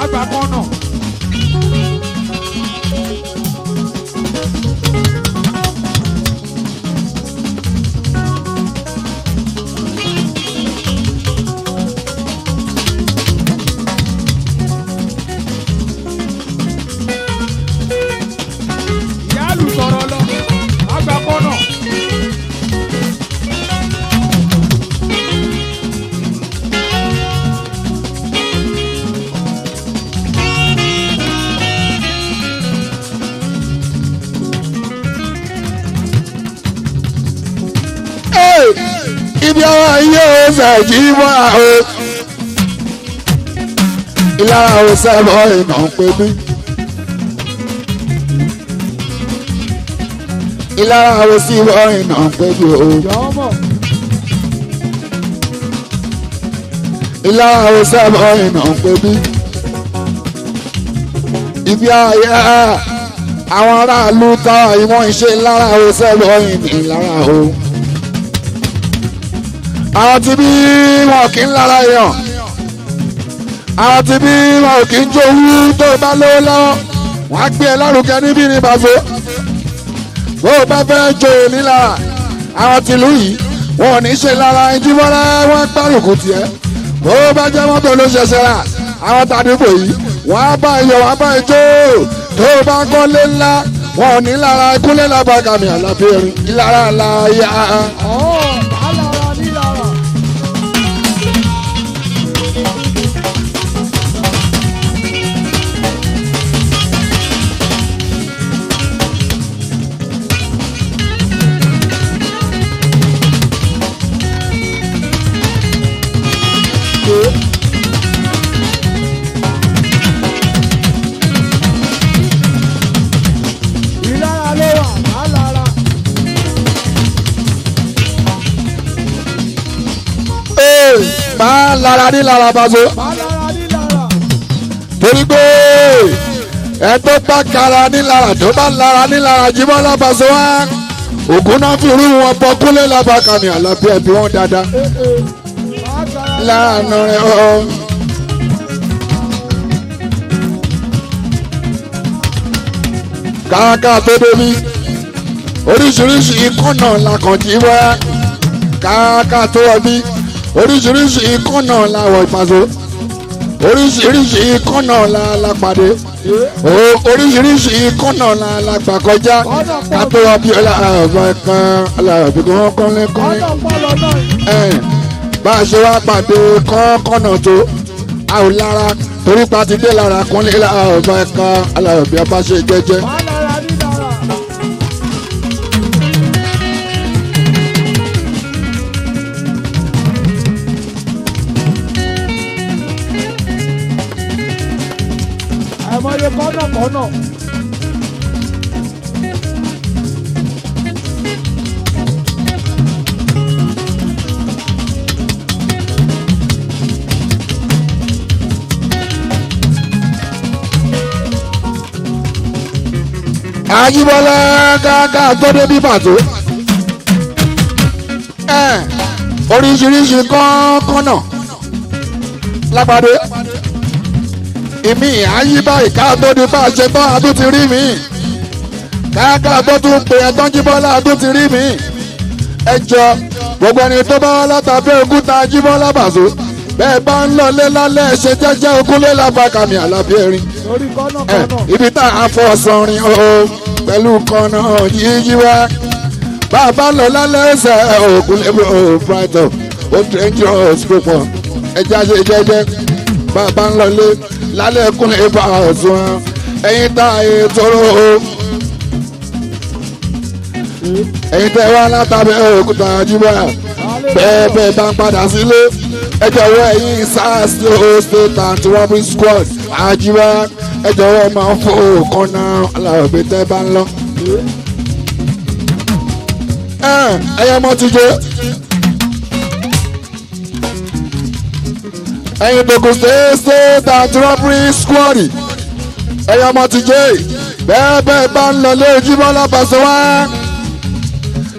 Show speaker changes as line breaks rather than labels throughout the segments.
àgbà kan náà.
Ibi àwọn yóò ṣàjí wá o. Ìlara ò sábọ̀ iná pé bí. Ìlara ò sí wọ́ iná pé bí o. Ìlara ò sábọ̀ iná pé bí. Ibi àyà àwọn aráàlú táwa ìwọ̀n ìṣe lára ò sábọ̀ ìlara o. Àwọn tí bí wọn kì í lára èèyàn, àwọn tí bí wọn kì í jowú tó bá lówó lọ́wọ́, wọ́n á gbé ẹ lárugẹ níbí ní bàfó. Bó o bá fẹ́ joyè nílára, àwọn tìlú yìí wọn ò ní ṣe lára ẹjí mọ́lá wọn gbárùkù tiẹ̀. Bó o bá jẹ́ mọ́tò ló ṣẹ̀ṣẹ̀ rà, àwọn tàdúgbò yìí wọ́n á bá iyọ̀ wọ́n á bá ijó. Tó o bá kọ́lé ńlá, wọn ò ní lára ikúlé lábàgàmì àlàbẹ̀rin ìlara láyà. Máa lára ní lára Paso. Torí pé ẹ tó bá kára ní lára tó bá lára ní lára Jíbọ́lá Paso wá. Ògùn náà fi rú wọn bọ Kúnlé Lábàkàmì Àlàbí ẹbí wọn dáadáa. Láàánú rẹ̀ ọ́. Káàká tó débi oríṣiríṣi ikán náà la kàn jí wá. Káàká tó wọ bí oríṣiríṣi ikán náà la wọ Paso. Oríṣiríṣi ikán náà la pàdé. Oríṣiríṣi ikán náà la gbà kọjá. Ká tó wọ bí ọlọ́ọ̀bẹ kan ọlọ́ọ̀bẹ kan kọ́lé. Bá a ṣe wá pàdé kọ́ńkọ́nà tó a ò lára torí pa ti dé lára Kúnlé ọlọ́ọ̀bẹ kan ọlọ́ọ̀bẹ ọba ṣe jẹ́jẹ́.
Àìmọye kọ́nà.
Àjíbọ́lá káàká tó dé bí Paso. Oríṣiríṣi kọ́ńkọ́nà lápàdé. Ìmí àyíbá ìka tó di bá a ṣe tán a tún ti rí mi. Káàká tó tún pè ẹ́ tán Jíbọ́lá a tún ti rí mi. Ẹ jọ gbogbo ẹni tó bá wá látàbí òkúta Jíbọ́lá Paso. Bẹ́ẹ̀ bá ń lọlé lálẹ́ ṣe jẹ́jẹ́ Kúnlé Lábàkàmì Àlàbí ẹ̀rín. Ibi tá a fọ sọrin o pẹ̀lú kọ́nà yíyí wá. Bàbá lọ lálẹ́ ẹsẹ̀ Kúnlé Brighton ó dangerous púpọ̀. Ẹja ṣe jẹ́jẹ́ bàbá ń lọlé lálẹ́ Kúnlé Paso ẹ̀yin tá a yẹ tóró o. Ẹ̀yin tẹ́ wá látàbí òkúta Jíbọ́lá bẹ́ẹ̀ bá ń padà sílé. Ẹ jọ̀wọ́ ẹ̀yin SARS state anti-robbery squad Àjíbọ́lá ẹ jọ̀wọ́ máa ń fò kọ́nà alábẹ́ tẹ́ bá ń lọ. Ẹyẹ mọ́ ti jẹ́ ẹ̀yin Togo state anti-robbery squad ẹyẹ mọ́ ti jẹ́ bẹ́ẹ̀ bá ń lọ lé Jíbọ́lá Paso wá.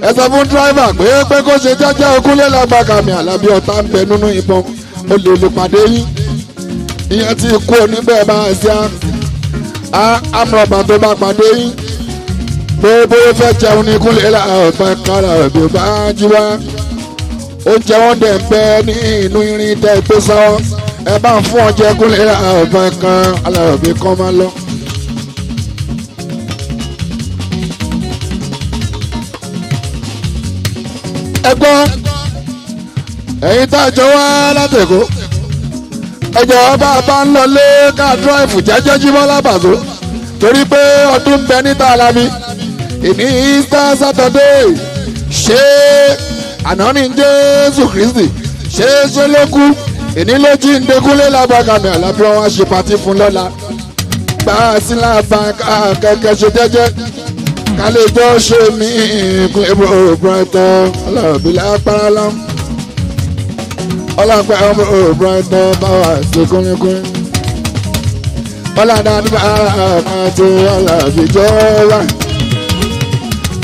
Ẹ sọ fún dírẹ́fà pé kó ṣe jẹ́jẹ́ Kúnlé Lábàkàmì Àlàbí ọ̀tá ń bẹ nínú ìbọn ó lè pàdé yín. ìyẹn ti kú oníbẹ̀ máa ṣe àmọ̀ràn tó bá pàdé yín gbogbo fẹ́ jẹun ní kúnlẹ̀ láàpẹ́ kára òbí bá jí wá oúnjẹ wọn dẹ̀ ń bẹ ní inú irin tẹ́ tó sáwọ́ ẹ bá ń fún ọjẹ kúnlẹ̀ láàpẹ́ kan aláròbí kan máa lọ. ẹ gbọ́ ẹ̀yin tá a jọ wá látẹ̀kọ́ ẹjọ́ bá a bá ń lọ lé ká dráìfù jẹ́jẹ́ jímọ́ lábàzó torí pé ọdún ń bẹ níta alámi ìní Easter Saturday ṣé àná ní Jésù Kristi ṣé ló kú ìní ló jí ń dekúnlé lábàkàmì àlàbí wọn ṣe pàtí fún lọ́la gbà á sí lábà kẹ̀kẹ́ ṣe jẹ́jẹ́ ká lè jọ ṣe mí ìkún ebò Brighton ọlọ́ọ̀bí lápára lọ́m ọlọ́pẹ́ ọmọ Brighton báwa ṣe kúnlẹ́kúnlẹ́ ọlọ́dà nípa kan tó ọlọ́ọ̀bí jọ wá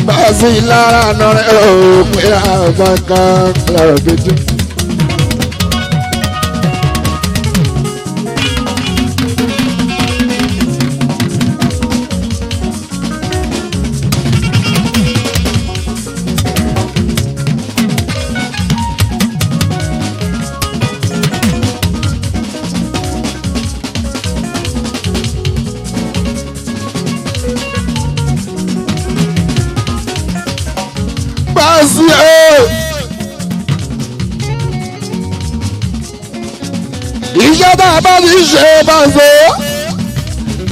báàsì lára nọrẹ òpin àgbàkan ọlọ́ọ̀bí jù. Iṣẹ́ tá a bá ti ṣe Paso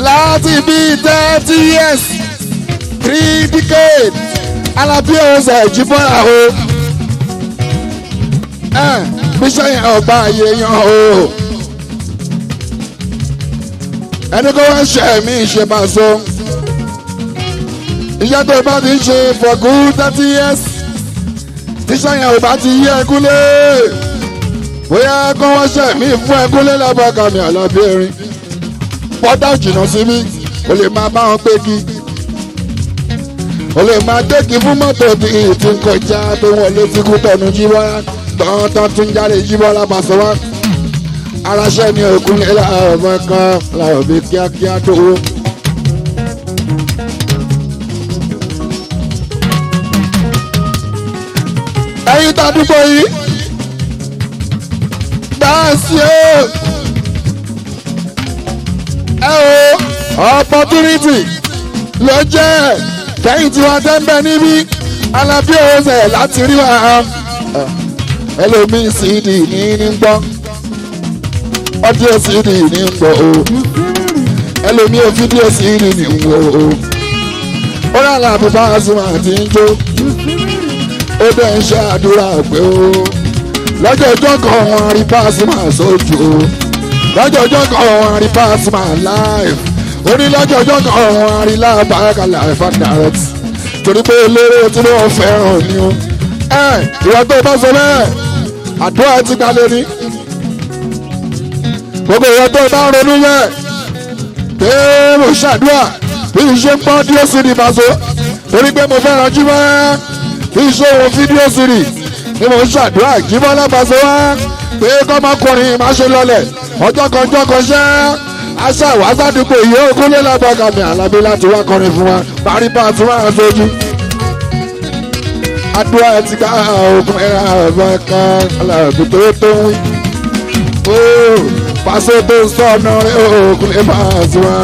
láti bíi 30 years 3 decades Alábí ọ̀sẹ̀ ìjìbọ́ra o bíṣẹ́ yẹn ọba ayé yan o ẹni kó wá ṣe mí ṣe Paso iṣẹ́ tó bá ti ṣe for good 30 years tíṣẹ́ yẹn ọba ti yẹ kúlé bóyá kó wọ́n ṣe mí fún ẹkúnlé lábàkàmì Àlàbí erin pọ́tà jìnnà sí mi o lè máa bá wọn pégi o lè máa dégi fún mọ́tò tí ti ń kọjá tó wọlé tí kú tọ̀nù jíbọ́ tán tún jáde jíbọ́ lábàṣọ wá aráṣẹ́ ní òkúnlé láàbọ̀ kan Àlàbí kíákíá tó wó. ẹ̀yin tá a dúpọ̀ yìí dáàsì o opportunity ló jẹ́ kẹ́yìn tí wọ́n tẹ́ ń bẹ níbí Alábí ọ̀sẹ̀ láti rí wa ẹlòmíín CD ní gbọ́ audio CD ní gbọ́ o ẹlòmíín fídíò CD ní wò o ó rà láàbí Pasuma àti ń jó ó dẹ̀ ń ṣe àdúrà pé o lọ́jọ́ ọjọ́ kan wọn rí Pasuma sójú o lọ́jọ́ ọjọ́ kan wọn rí Pasuma live ó ní lọ́jọ́ ọjọ́ kan wọn rí Lábàkà live and direct torí pé eléré tí wọ́n fẹ́ràn ni o ìwọ tó bá sọ bẹ́ẹ̀ àdúrà ti gba lórí gbogbo ìwọ tó bá ronú bẹ́ẹ̀ pé mo ṣàdúrà bí iṣẹ́ ń pọ́n díẹ̀ sí ni Paso torí pé mo fẹ́ràn jí mọ́ bí iṣẹ́ òun fídíò sí ni ni mo ń ṣàdúrà Jíbọ́lá Paso wá pé kọ́mọkùnrin má ṣe lọlẹ̀ ọjọ́ kan ṣẹ́ aṣá ìwásádùúgbò yìí Ògúnlé Lábàkàmì Àlàbí láti wá kọrin fún wa parí Pasuma sójú. àdúrà ti ká ogun ẹ̀rọ Àbàkàn Àlàbí tó ń wí. Paso tó ń sọ ọ̀nà rẹ̀ Ògúnlé Pasuma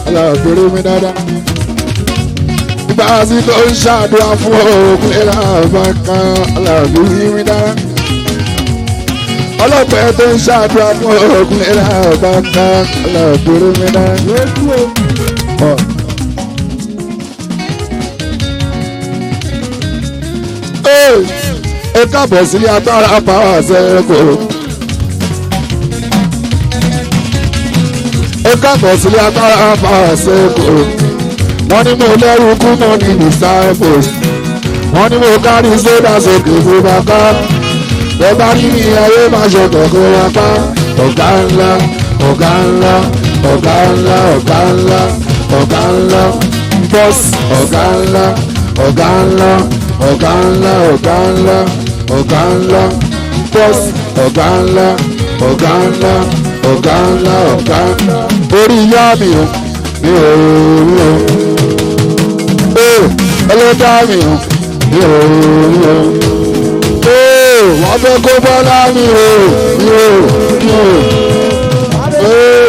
Àlàbí rí mi dáadáa. ìgbà tí tó ń ṣàdúrà fún Ògúnlé Lábàkàn Àlàbí rí mi dáadáa. ọlọ́pẹ́ tó ń ṣàdúrà fún Ògúnlé Lábàkàn Àlàbí rí mi dáadáa. ẹ káàbọ̀ sílé agbára pàwọ́ àṣẹ́kù. ẹ káàbọ̀ sílé agbára pàwọ́ àṣẹ́kù. wọ́n ní mo lẹ́rù kú mọ́ ní disciples. wọ́n ní mo kárí sódà sókè fún bàbá. ẹ bá ní ní ayé máa ṣe kọ̀ọ̀kan wá pa. ọ̀gá ńlá ọ̀gá ńlá ọ̀gá ńlá ọ̀gá ńlá ọ̀gá ńlá bọ́ọ̀sì ọ̀gá ńlá ọ̀gá ńlá ọ̀gá ńlá ọ̀gá ńlá ọ̀gá ńlá bọ́ọ̀sì ọ̀gá ńlá ọ̀gá ńlá ọ̀gá ńlá orí ìyá mi ò mi ò rí o. Ẹlẹ́dá mi ò mi ò rí o. Wọ́n fẹ́ kó bọ́lá mi ò mi ò mi ò.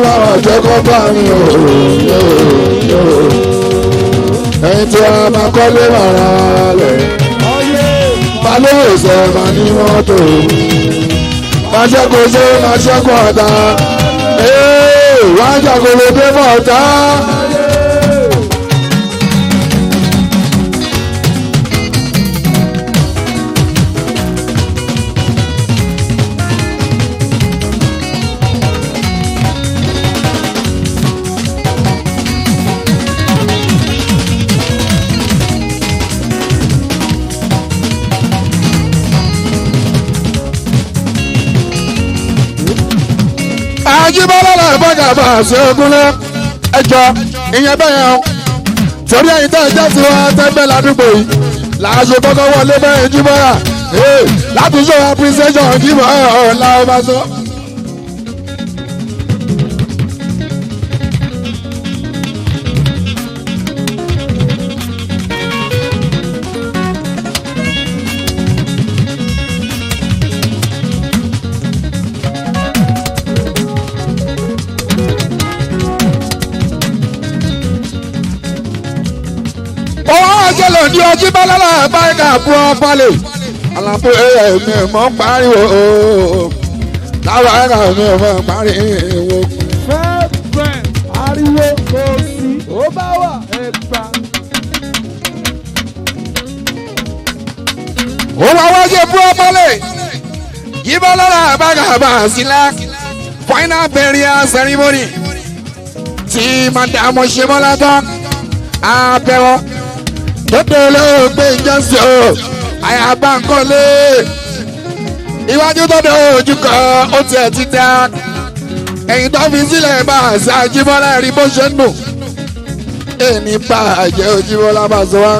Báwa jẹ́ kó bá mi ò mi ò mi ò. Ẹyin tí a máa kọ́lé màrà lẹ̀. Balẹ̀ ìṣẹ̀ máa ní mọ́tò. Máa ṣẹ́kọ̀ọ́ ṣe máa ṣẹ́kọ̀ọ́ ọ̀tá. Wọ́n á jàgòlò dé mọ́ ọ̀tá. Àjíbọ́lá là bọ́gà bá ṣe ogúnlẹ̀ ẹjọ́ ìyẹn bẹ́yẹn o torí ẹ̀yin tẹ́ ẹ jẹ́ sí wa tẹ́gbẹ́ ládùúgbò yìí làásù kọ́kọ́ wọlé bẹ́ẹ̀ Jíbọ́lá láti ṣe appreciation Jíbọ́lá ọ̀la ọba sọ. Jẹ́lẹ̀ ní ọjí bálálà báyìí bu ọ̀pálẹ̀ àlàfo mi mọ̀ pariwo láwọn ẹ̀ka mi mọ̀ pariwo.
fẹ́ẹ̀fẹ́ ariwo kò sí ó bá wà ẹ̀gbà.
ó wá wájú bu ọ̀pálẹ̀ yí bálálà báyìí bá sílá final burial ceremony tí madam ṣe mọ́lá tán abẹ́wọ́. Tótó olóògbé ìjọsìn o, àyàbá nǹkan lé. Iwájú tótó ojú kan, ó tiẹ̀ ti dá. Ẹ̀yìn tó fi sílẹ̀ bá àṣà Jíbọ́lá rí bó ṣe ń dùn. Èmi bá àjẹ́ Jíbọ́lá bá sọ wá.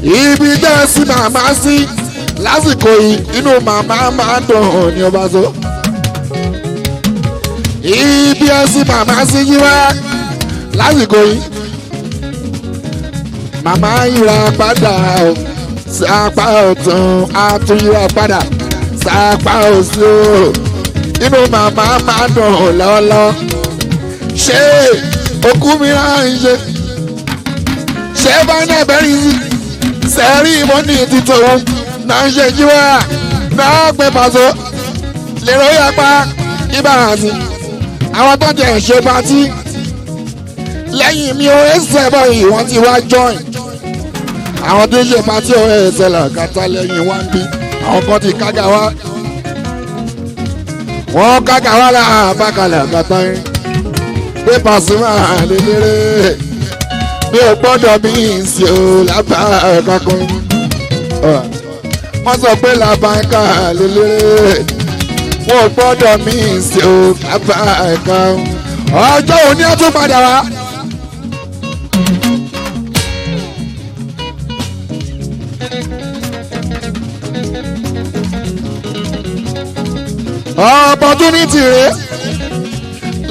Ibi jẹ́ sí màmá sí lásìkò yìí, inú màmá máa ń dùn ní ọba sọ. Ibi ẹsìn màmá sí yí wá lásìkò yìí màmá yíra padà sápá ọ̀tún àtúnyíra padà sápá òsì o inú màmá máa dùn lọ́lọ́ ṣé òkú mìíràn ń ṣé báyìí bẹ́rì sẹ́rí ìmọ̀nì títòun náà ń ṣe yí wá náà pé pàṣẹ lèrò yapa ibàràsì. Àwọn tó jẹ́ ṣe pátí lẹ́yìn mi ò ẹsẹ̀ báyìí wọ́n ti wá join. Àwọn tó ṣe pátí ò ẹsẹ̀ làkàtà lẹ́yìn wá ń bí àwọn kan ti kága wá. Wọ́n kága wá láàbàkàlẹ̀ àkàtà yín. Pé Pasuma lélẹ́rẹ́ bí o gbọ́dọ̀ bí ìsì o lábà kankan. Wọ́n sọ pé làbàkà lélẹ́rẹ́ wọ́n gbọ́dọ̀ mí sí o bàbá ẹ̀ka ọjọ́ òní ẹ̀ tún padà wá. opportunity rẹ̀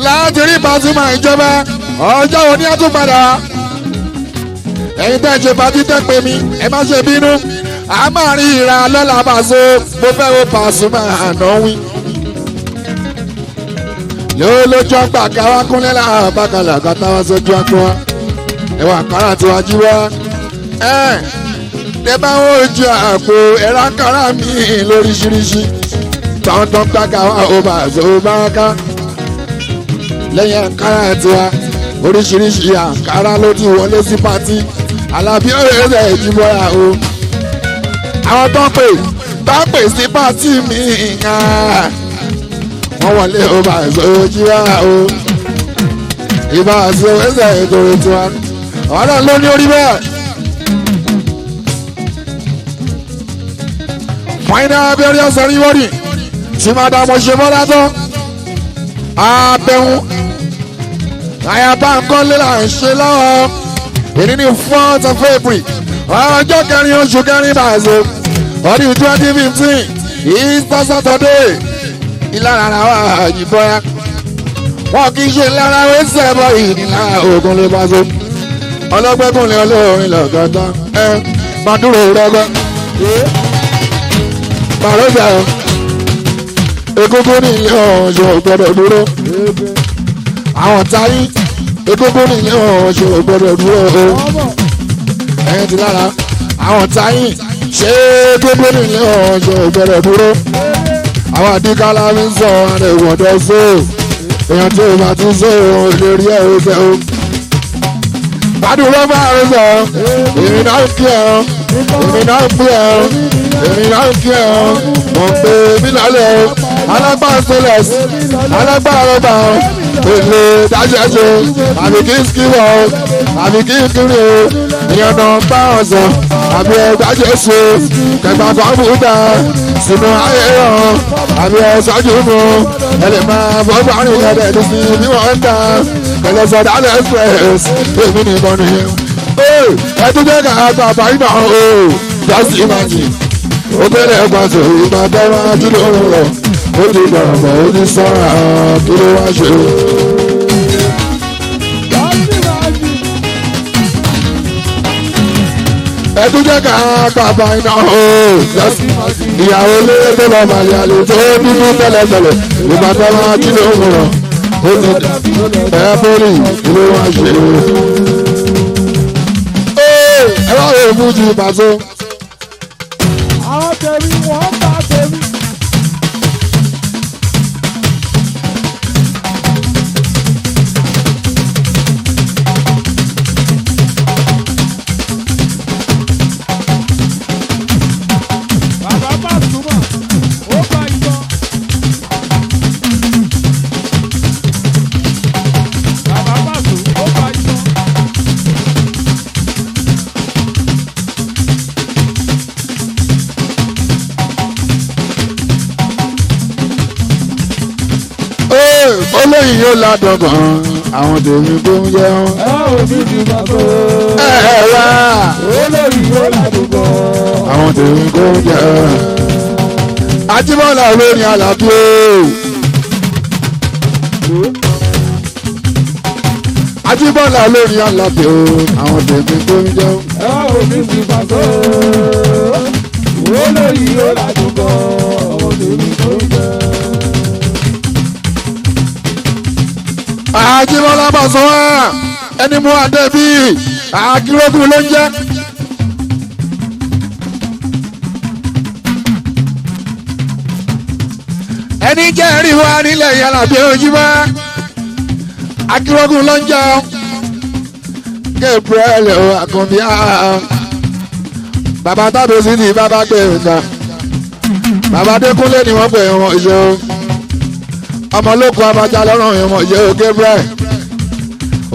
láti rí Pasuma ìjọba ọjọ́ òní ẹ̀ tún padà wá. ẹ̀yin tẹ́ ṣe pàtí tẹ́ pé mi ẹ má ṣe bínú a máa rí ìra lọ́la Paso mo fẹ́ wo Pasuma àná wí. lójú àgbà káwá kúnlẹ̀ láàbàkàlà kátàwá sójú àgbà wa ẹwà kára tí wàá jí wá tẹ bá ń ojú àpò ẹ̀rọ kára mi lóríṣiríṣi tọ́ntọ́n gbàgà wa ó bá àzọ bá ká lẹ́yìn àǹkárá tiwa oríṣiríṣi àǹkárá ló ti wọlé sí pátí Àlàbí ọ̀rẹ́ rẹ̀ Jíbọ́lá o àwọn tó ń pè sí pátí mi wọ́n wọlé ó bá àzọ Jíbọ́lá o ìbá àzọ ẹsẹ̀ ìdòrò tiwa ọ̀rọ̀ ló ní orí bẹ́ẹ̀. Final burial ceremony tí madam ṣe mọ́lá tán abẹ́hùn àyàbá nǹkan lé là ń ṣe lọ́wọ́ èyí ní 4th of April ọjọ́ kẹrin oṣù kẹrin Paso ọdún 2015 Easter Saturday ìlara ara wa àyìnbọ́yá wọn kì í ṣe lára wẹ́sẹ̀ bọ́ ìnìlá ogun lè bá so ọlọ́gbẹ́kùnrin olórin lọ́gọ́dọ́ Maduro rẹ́gbẹ́ Barroso egungun ní ilé ọ̀ṣọ́ gbọ́dọ̀ dúró àwọn táyì egungun ní ilé ọ̀ṣọ́ gbọ́dọ̀ dúró ẹ̀yìn ti lára àwọn táyì ṣé egungun ní ilé ọ̀ṣọ́ gbọ́dọ̀ dúró àwọn àdìkálá mi ń sọ ara ìwọ̀dọ̀ so èèyàn tí o bá ti so lè rí ẹ̀ o fẹ́ o. Maduro Barroso èmi náà kí ẹ ọ èmi náà kí ẹ ọ èmi náà kí ẹ ọ mọ̀ pé mi lálẹ́ o alágbára soles alágbára rọ́bà o èlé dájẹ́jẹ́ àbí kí n kíwọ́ o àbí kí n kiri o ìyẹn náà bá wọn sọ àbí ẹgbàjẹ́ so kẹgbà kọ́mpútà sínú ayé hàn àbí ẹ̀sọ́jú mu ẹ lè máa fọ́gbà rìn ẹ̀dẹ̀ ní sí bí wọ́n ń dá kẹlẹ́ sọ̀dá express èmi nìkan nìyẹn. ẹ tún jẹ́ ká bàbá iná o just imagine ó bẹ̀rẹ̀ ẹ̀gbọ́n tó ìgbà tẹ́wọ́n ajú lóhùn rẹ̀ ó ti gbọ̀rọ̀ bọ̀ ó ti sọ́ra kí ló wá ṣe. ẹ tún jẹ́ ká bàbá iná o ìyàwó lé tó lọ màlẹ́ àlè tó dúdú tẹ́lẹ̀tẹ́lẹ̀ ìgbà tẹ́wọ́n ajú lóhùn rẹ̀ ó ti ẹ bọ́lì kí ló wá ṣe. ẹ wá wo fújì Paso.
àwọn tèmi wọ́n bá tèmi. bàbá bá túmọ̀ ó bá ìbọn. bàbá bá tún ó bá ìbọn.
olóyìn yóò ládùn gan àwọn tèmi tó ń jẹun.
ẹ ò ní ju bàbá.
ẹ wá
olóyìn yóò ládùn gan.
àwọn tèmi tó ń jẹun. Ajíbọ́lá olórin Àlàbí o. Ajíbọ́lá olórin Àlàbí o àwọn tèmi tó ń jẹun.
ẹ ò ní ju bàbá. olóyìn yóò ládùn gan. àwọn tèmi tó ń jẹun.
Ajíbọ́lá Paso wá ẹni mú adé bí akírógún ló ń jẹ́. ẹni jẹ́ ẹ̀rí wa nílẹ̀ yàrá bí ojúmọ́ akírógún ló ń jẹ́ Gabriel Àkànbí bàbá tábìlì ní bàbá gbé nǹkan bàbá Adékúnlé ni wọ́n pè wọ́n ìṣó ọmọ olókùn abájá lọ́rùn ìwọ̀n ìṣe Gabriel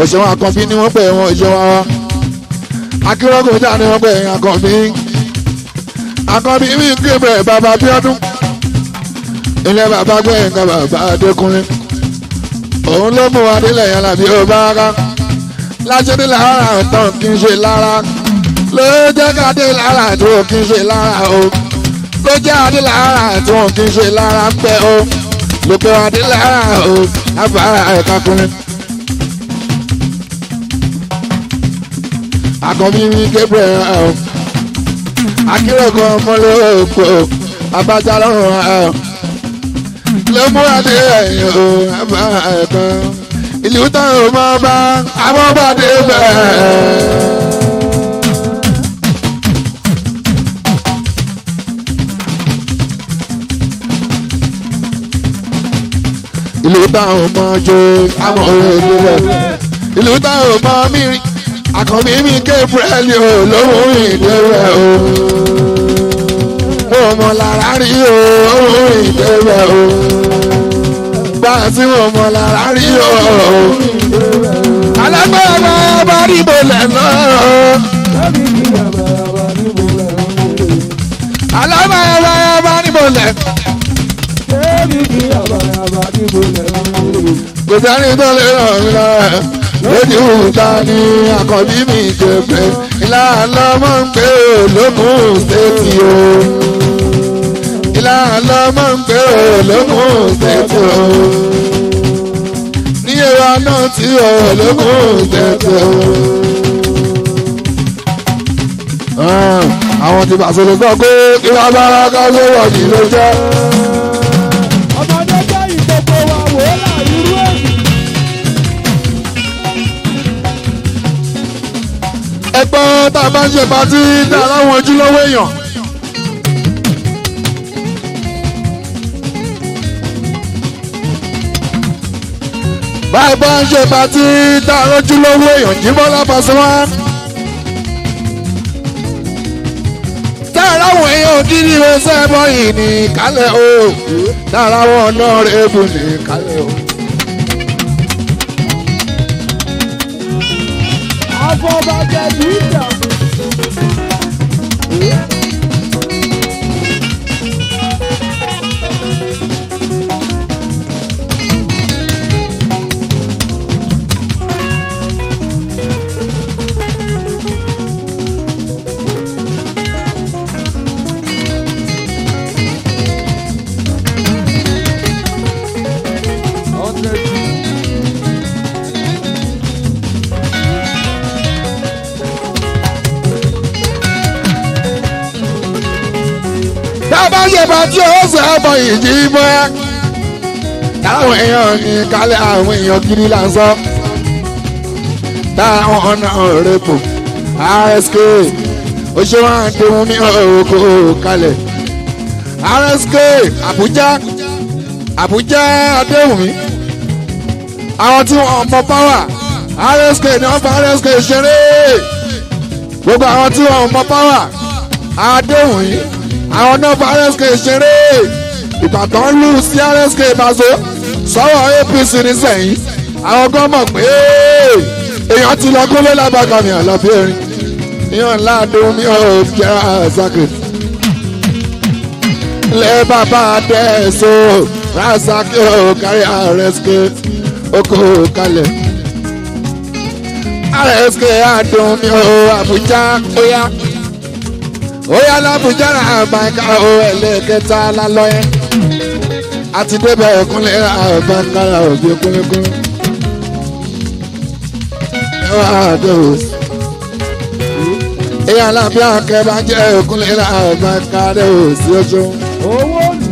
òṣèwọ̀n Àkànbí ni wọ́n pè wọ́n ìṣe wọn akírọ́gùn jà ni wọ́n pè Àkànbí mi Gabriel bàbá Bíọ́dún ilé bàbá gbé nǹkan bàbá Adékúnlé òun ló mú wa nílẹ̀ yẹn làbí ó bá rá láṣẹ ní lára tán kì í ṣe lára ló jẹ́ ká dé lára tó kì í ṣe lára o ló jẹ́ adé lára tó kì í ṣe lára ń bẹ o lókè adé lára o àbára ẹ̀ka kùnrin. Àkànbí mi Gabriel akérèkọ́ ọmọlẹ́wọ̀pọ̀ abájá lọ́rùn ló mú adé ẹ̀yìn o àbára ẹ̀ka ìlú táwọn ò máa bá abọ́bàdé bẹ́ẹ̀. ìlú táwọn máa jó àwọn òye rẹ̀ ìlú táwọn máa mìíràn Àkànbí mi Gabriel o lóhùn ìdẹ́rẹ́ o mo mọ̀ lára rí o lóhùn ìdẹ́rẹ́ o bá a sí mo mọ̀ lára rí o alágbára bá rí bolẹ̀ náà alágbára bá rí bolẹ̀. Kò sẹ́ni tó lè ràn mí lọ́wọ́ lójú ìta ní Àkànbí mi Gabriel ìlànà lọ́mọ ń pè ó lókun ṣéètì o. ìlà lọ́mọ ń pè ó lókun tètè o. ní ìwà náà tí ó lókun tètè o. àwọn ti bàṣẹ lè sọ pé kí wọ́n bá ká ló wọ̀ ní ló jẹ́.
ọmọdé jẹ́ ìkókó wa wò ó là irú èyí.
ẹgbọ́n tá a bá ń ṣe patí tá a láwọn ojúlówó èèyàn. báyìí bá ń ṣe patí tá a lójúlówó èèyàn Jíbọ́lá Pasuma. tá a láwọn èèyàn ògidì ìwé sẹ́bọ̀ yìí ní kálẹ̀ o. tá a láwọn ọ̀nà rẹ̀ bù ní kálẹ̀ o.
àfọ̀bàjẹ́ dìíjà.
tábà ṣe patí ó sẹ́bọ̀ ìjì mọ́ ẹ́. táwọn èèyàn ní kálẹ̀ àwọn èèyàn gidi là ń sọ. táwọn ọ̀nà rẹ̀pò RSK ó ṣe wọ́n á dé mú mi òkò kalẹ̀. RSK Àbújá Adéwùmí àwọn tí wọ́n mọ power RSK ni wọ́n fa RSK ṣeré. gbogbo àwọn tí wọ́n mọ power Adéwùmí àwọn náà fa RSK ṣeré. Ìbàdàn lù sí RSK Bazo sọ́wọ́ APC nísẹ̀yìn. àwọn kan mọ̀ pé èèyàn ti lọ kólé lábàkàmì àlọ́bí erin ìyàn ńlá àdéhùn mi ò jẹ́ àzákè. lé bàbá dẹ́sọ̀ Razaki ò kárí RSK oko kalẹ̀. RSK àdéhùn mi ò Àbújá óyá l'Àbújá àbáńká ó ẹlẹ́kẹta lálọ́ yẹn. àti débẹ̀ kúnlẹ̀ àbáńká òbí kúnlẹ̀kúnlẹ̀. èèyàn lábí àkẹ́ bá jẹ́ òkúnlẹ̀ àbáńká rẹ̀ ò sí ojú.
owó ni.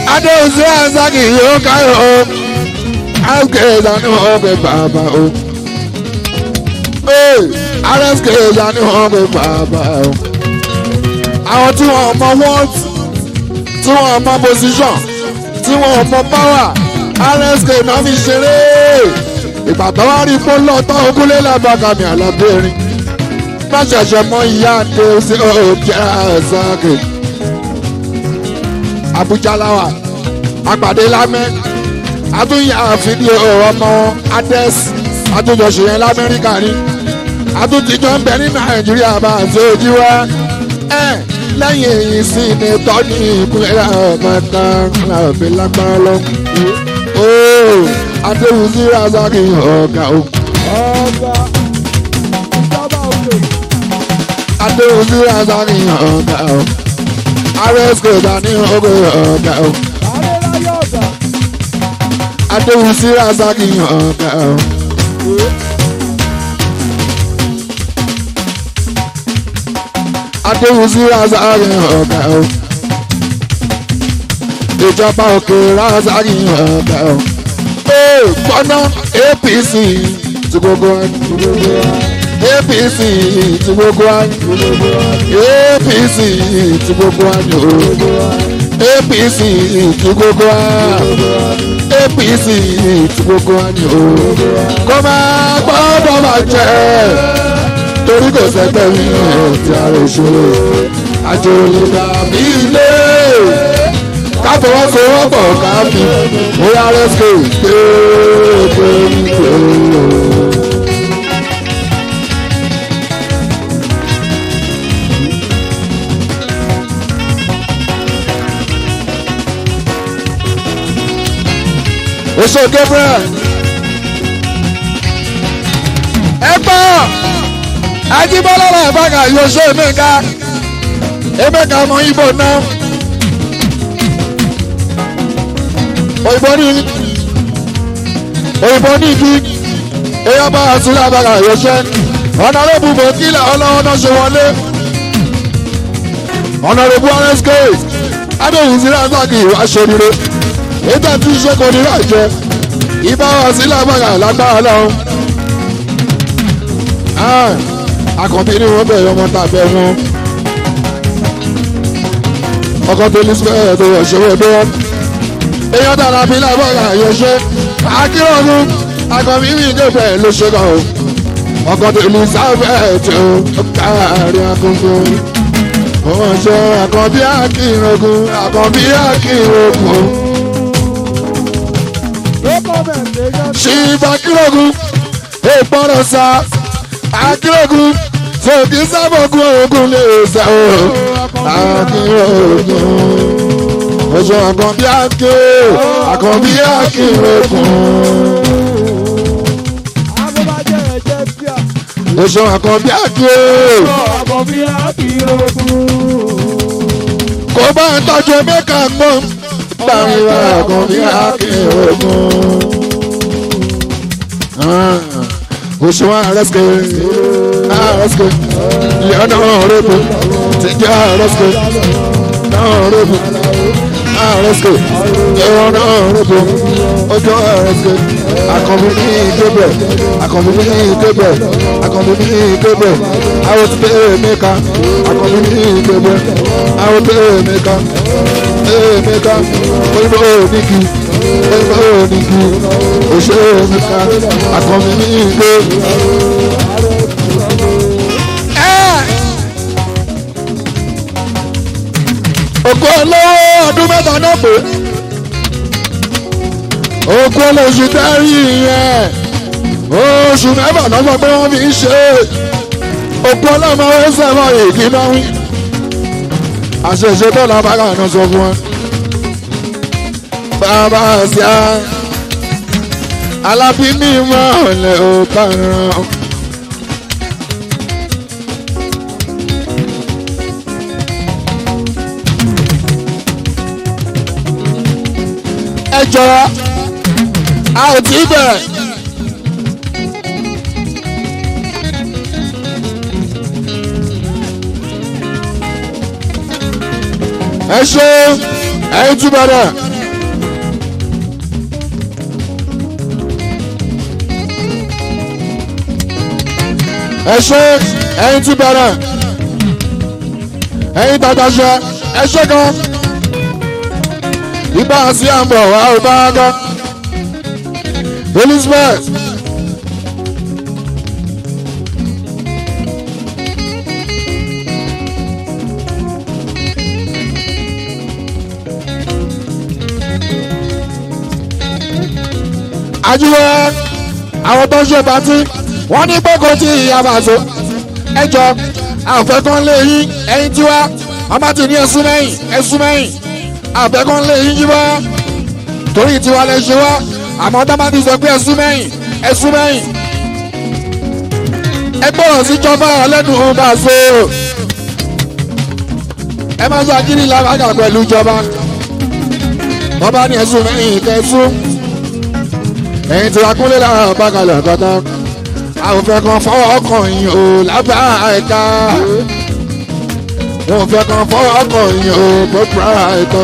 Adéhùn sí Razaki yóò káyọ̀ o. RSK ìyanu ọ̀gbẹ́ bàbá o. RSK ìyanu ọ̀gbẹ́ bàbá o. àwọn tí wọ́n mọ wọ́ọ̀tì tí wọ́n mọ position tí wọ́n mọ power RSK náà fi ṣeré. ìgbàgbọ́ wá rí fún lọ́tọ́ ogúnlé lábàkàmì àlọ́bẹ̀rin. má ṣẹ̀ṣẹ̀ mọ ìyá Adéhùn sí ọ̀gbẹ́ Razaki. Abuja láwà àpàdé lámẹ́ àtúnyà fídíò ọmọ Ades àtúnjọṣe yẹn l'Amẹ́ríkà ní àtúntìjọ́ ń bẹ ní Nàìjíríà bá àti ojú wa lẹ́yìn èyí sí ní tọ́ni ìpínlẹ̀ ọ̀mọ̀ta láòfin lágbára lọ. Adéhùn sí Razaki ọ̀gá o.
ìjọba òkè.
Adéhùn sí Razaki ọ̀gá o. RSK dání ọgọ́ ọ̀gá o.
àrẹ́láyé ọ̀gá.
Adéhùn sí Razaki ọ̀gá o. Adéhùn sí Razaki ọ̀gá o. ìjọba òkè Razaki ọ̀gá o. gbọ́ná APC ti gbogbo APC ti gbogbo APC ti gbogbo APC ti gbogbo APC ti gbogbo kó máa gbọ́dọ̀ máa jẹ́ torí kò sẹ́gbẹ́ mi ti ara ìṣòro àjò lè dàbí ilé káfọwọ́sowọ́pọ̀ káfí bóyá RSK gbé Oṣù Gabriel. Ẹ gbọ́ Ajíbọ́lá làbàgà yóò ṣe Emeka ọmọ Igbo náà. Òyìnbó ní igi èèyàn bá àtúndà àbàgà yóò ṣe ọ̀nàrẹ́bù bòkílẹ̀ ọlọ́wọ́ náà ṣe wọlé. Ọ̀nàrẹ́bù RSK Adéhùn sí Razaki ìwà ṣoríire ètò àti iṣẹ́ kò ní rájẹ ìbá wa sí làbàgà lágbára lọ́hùn. Àkànbí ni wọ́n bẹ̀rẹ̀ ọmọ tàbẹ̀ wọn. Ọkọ̀ tó ní sẹ́yìn tó wọ̀ ṣe wọ́n bẹ́ẹ̀. Èèyàn dára bí làbàgà yóò ṣe akérògùn Àkànbí mi débẹ̀ ló ṣe kàn ó. Ọkọ̀ tó ní sáfẹ́ tó kárí akókó. Wọ́n ṣe Àkànbí akérògùn Àkànbí akérògùn. Ṣìbà akérògùn èèpọ̀rọ̀ sá akérògùn fòkì sábọ̀gùn ogun lè sá o akérògùn. Oṣù Àkànbí Àkànbí akérògùn. Oṣù Àkànbí kò bá ń tọ́jú mẹ́ka mọ́ gbàmíwá Àkànbí akérògùn. Oṣù RSK Leona Rebo ti jẹ́ RSK Rebo RSK Leona Rebo ọjọ́ RSK Àkànbí ní ìdébẹ̀ Àkànbí ní ìdébẹ̀ Àkànbí ní ìdébẹ̀ àwọn ti bẹ́ẹ̀ Emeka Àkànbí ní ìdébẹ̀ àwọn ti bẹ́ẹ̀ Emeka òyìnbó onígi òyìnbó onígi òṣè Emeka Àkànbí ní ìdébẹ̀. Òkú olówó ọdún mẹ́ta náà pé òkú olóṣù dárí yẹn oṣù mẹ́fà náà sọ pé wọ́n fi ń ṣe òkú ọlọ́mọ ó sẹ́wọ̀n èkì náà wí àṣẹṣe bọ́ọ̀lù abára náà sọ fún wọn. Bàbá àṣà Alábí ní ìmọ̀ ọ̀lẹ́ ò bá ràn. Ẹ jọ̀ọ́ a ò tí bẹ̀rẹ̀. Ẹ ṣe ẹ̀yin tí bẹ̀rẹ̀. Ẹ ṣe ẹ̀yin tí bẹ̀rẹ̀. Ẹ̀yin tàgbà ṣe ẹ ṣe gan. Ibà sí àmbọ̀ wá ò bá gán. Elizabeth. Ajíwẹ́ àwọn tó ń ṣe pàtí wọ́n ní gbogbo tí ìyá bá so ẹjọ́ àfẹ́kàn lè yín ẹ̀yin tiwa ọmọ tí ní ẹ̀sùn mẹ́yìn àfẹ́kàn lè yín yí wá torí tiwa lè ṣe wá àmọ́ tá bá ti sọ pé ẹ̀sùn mẹ́yìn ẹ gbọ́dọ̀ sí jọba ọlẹ́nu bá so ẹ má ṣe akíní lábàgà pẹ̀lú ìjọba wọ́n bá ní ẹ̀sùn mẹ́yìn kẹ́sùn ẹ̀yin tí wàá kúnlẹ̀ lára ọ̀bákalẹ̀ ọ̀gọ́ta àwọn fẹ́ kan fọwọ́ ọkàn yìí ò lábẹ́ àìká wọn fẹ́ kan fọwọ́ ọkàn yìí ò pọ́pọ́ àìká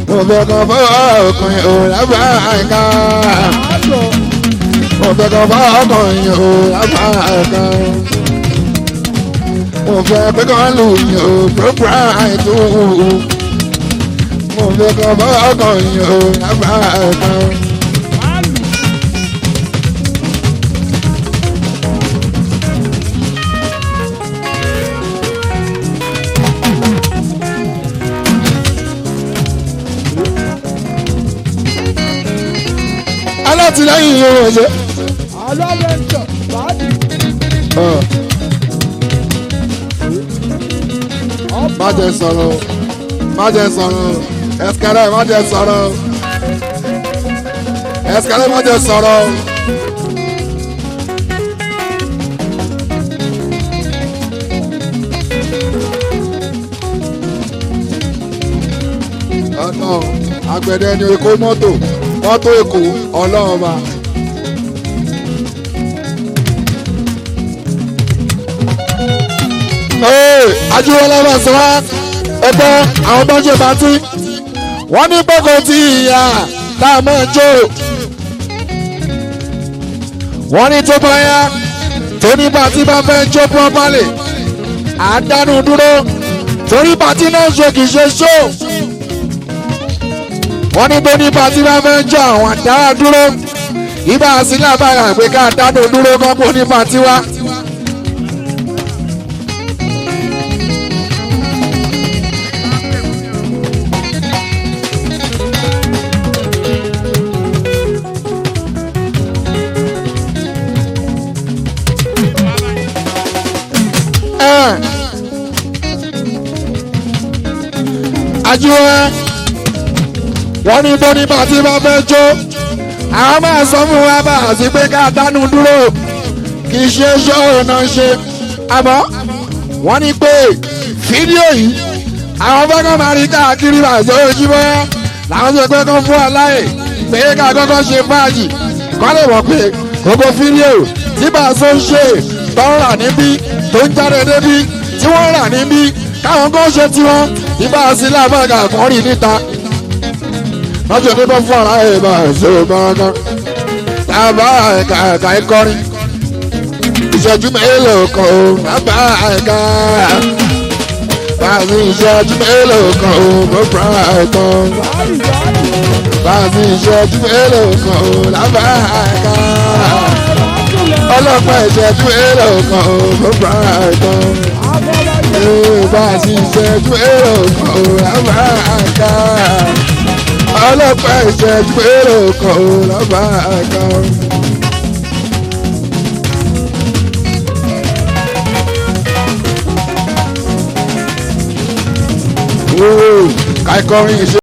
wọn fẹ́ kan fọwọ́ ọkàn yìí ò lábẹ́ àìká wọn fẹ́ kan fọwọ́ ọkàn yìí ò lábẹ́ àìká wọn fẹ́ pé kan lù yìí ò pọ́pọ́ àìtó wọn fẹ́ kan fọwọ́ ọkàn yìí ò lábẹ́ àìká. Alátìlẹ́yìn yóò wọ̀ ṣe.
Alọ́lẹ́jọ̀ láti.
Má jẹ́ sọ̀rọ̀ ẹ̀skẹ́rẹ́ má jẹ́ sọ̀rọ̀ ẹ̀sìkálẹ̀ má jẹ sọ̀rọ̀. ọ̀nà àgbẹ̀dẹ ni èkó mọ́tò èkó ọlọ́run ma. ajúwọlá bá sọ wá ẹgbẹ́ àwọn tó ń ṣe pàtí wọ́n ní pẹ́kọ̀ tí ìyá tá a máa jó wọ́n ní tó bá yá tó ní pàtí bá fẹ́ jó pọ́pálì àdánù dúró torí pàtí náà ṣe kì í ṣe ṣó wọ́n ní tó ní pàtí bá fẹ́ jó àwọn àdára dúró ibà sílẹ̀ àbára pé ká dánù dúró kọ́kọ́ ní pàtí wá. ajúwẹ́ wọ́n ní bóní pàtí bá fẹ́ jó àwọn máa sọ fún wa bá àti pé ká dánú dúró kì í ṣe ṣọ́ọ̀rọ̀ náà ṣe àmọ́ wọ́n ní pé fídíò yìí àwọn fẹ́kàn máa rí káàkiri àṣọ ojúmọ́ làwọn sọ pé kán fún wa láyè pé ká kọ́kọ́ ṣe fáàjì kọ́ lè mọ̀ pé gbogbo fídíò tí Paso ń ṣe tó ń rà níbí tó ń jáde débí tí wọ́n rà níbí káwọn kan ṣe tiwọn ibà sílẹ̀ àbága kan rí níta lọ́jọ́ tó bá fún ara ẹ̀ bá ṣe gbọ́ngàn lábá ẹ̀ka ìkọrin ìṣẹ́jú mélòó kan ó lábá ẹ̀ka báyìí ìṣẹ́jú mélòó kan ó gbọ́dọ̀ ẹ̀kan báyìí ìṣẹ́jú mélòó kan ó lábá ẹ̀ka ọlọ́pàá ìṣẹ́jú mélòó kan ó gbọ́dọ̀ ẹ̀kan bá a sì ṣẹ́jú èrò kan ò lábá àká ọlọ́pàá ìṣẹ́jú èrò kan ò lábá àká. káìkọrin ìṣe.